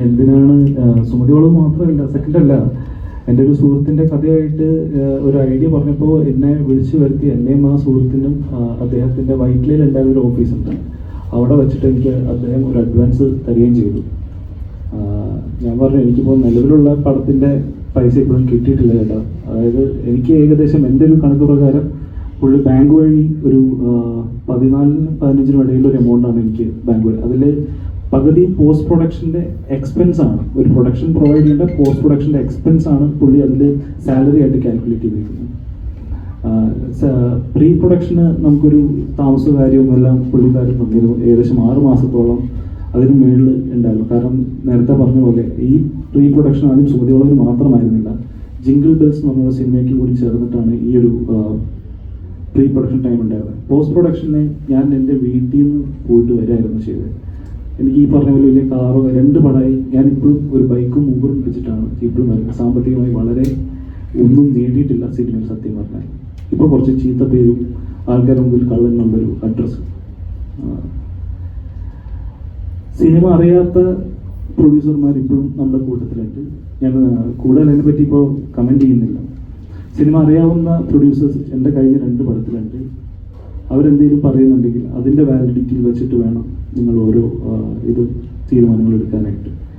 എന്തിനാണ് സുമതിയോളം മാത്രമല്ല, സെക്കൻഡല്ല, എൻ്റെ ഒരു സുഹൃത്തിൻ്റെ കഥയായിട്ട് ഒരു ഐഡിയ പറഞ്ഞപ്പോൾ എന്നെ വിളിച്ചു വരുത്തി. എന്നെയും ആ സുഹൃത്തിനും അദ്ദേഹത്തിൻ്റെ വൈറ്റ്ലയിൽ ഉണ്ടായിരുന്ന ഒരു ഓഫീസുണ്ട്, അവിടെ വെച്ചിട്ട് എനിക്ക് അദ്ദേഹം ഒരു അഡ്വാൻസ് തരികയും ചെയ്തു. ഞാൻ പറഞ്ഞു എനിക്കിപ്പോൾ നിലവിലുള്ള പടത്തിൻ്റെ പൈസ ഇപ്പോഴും കിട്ടിയിട്ടില്ല ചേട്ടാ. അതായത് എനിക്ക് ഏകദേശം എൻ്റെ ഒരു കണക്ക് പ്രകാരം പുള്ളി ബാങ്ക് വഴി ഒരു 14-15 ഇടയിൽ ഒരു എമൗണ്ടാണ് എനിക്ക് ബാങ്ക് വഴി. അതിൽ പകുതി പോസ്റ്റ് പ്രൊഡക്ഷൻ്റെ എക്സ്പെൻസ് ആണ്. ഒരു പ്രൊഡക്ഷൻ പ്രൊവൈഡ് ചെയ്യേണ്ട പോസ്റ്റ് പ്രൊഡക്ഷൻ്റെ എക്സ്പെൻസ് ആണ് പുള്ളി അതിൽ സാലറി ആയിട്ട് കാൽക്കുലേറ്റ് ചെയ്തിരിക്കുന്നത്. പ്രീ പ്രൊഡക്ഷന് നമുക്കൊരു താമസ കാര്യവും എല്ലാം പുള്ളിക്കാരൻ തന്നിരുന്നു. ഏകദേശം 6 മാസത്തോളം അതിന് മുകളിൽ ഉണ്ടായിരുന്നു. കാരണം നേരത്തെ പറഞ്ഞ പോലെ ഈ പ്രീ പ്രൊഡക്ഷൻ ആദ്യം സുമതിയോളം മാത്രമായിരുന്നില്ല, ജിംഗിൾ ബെൽസ് എന്ന് പറഞ്ഞ സിനിമയ്ക്ക് കൂടി ചേർന്നിട്ടാണ് ഈ ഒരു പ്രീ പ്രൊഡക്ഷൻ ടൈം ഉണ്ടായിരുന്നത്. പോസ്റ്റ് പ്രൊഡക്ഷന് ഞാൻ എൻ്റെ വീട്ടിൽ നിന്ന് പോയിട്ട് വരായിരുന്നു ചെയ്തത്. എനിക്ക് ഈ പറഞ്ഞ പോലെ വലിയ കാറോ 2 പടമായി ഞാനിപ്പോഴും ഒരു ബൈക്കും ഊബറും പിടിച്ചിട്ടാണ് ഇപ്പോഴും വരുന്നത്. സാമ്പത്തികമായി വളരെ ഒന്നും നേടിയിട്ടില്ല സിനിമയിൽ സത്യം പറഞ്ഞാൽ. ഇപ്പോൾ കുറച്ച് ചീത്ത പേരും ആൾക്കാരുടെ മുമ്പിൽ കള്ളനുള്ളൊരു അഡ്രസ്സും. സിനിമ അറിയാത്ത പ്രൊഡ്യൂസർമാർ ഇപ്പോഴും നമ്മുടെ കൂട്ടത്തിലുണ്ട്. ഞാൻ കൂടുതൽ അതിനെപ്പറ്റി ഇപ്പോൾ കമൻറ്റ് ചെയ്യുന്നില്ല. സിനിമ അറിയാവുന്ന പ്രൊഡ്യൂസേഴ്സ് എൻ്റെ കഴിഞ്ഞ 2 പടത്തിലുണ്ട്. അവരെന്തെങ്കിലും പറയുന്നുണ്ടെങ്കിൽ അതിൻ്റെ വാലിഡിറ്റിയിൽ വെച്ചിട്ട് വേണം നിങ്ങൾ ഓരോ തീരുമാനങ്ങൾ എടുക്കാനായിട്ട്.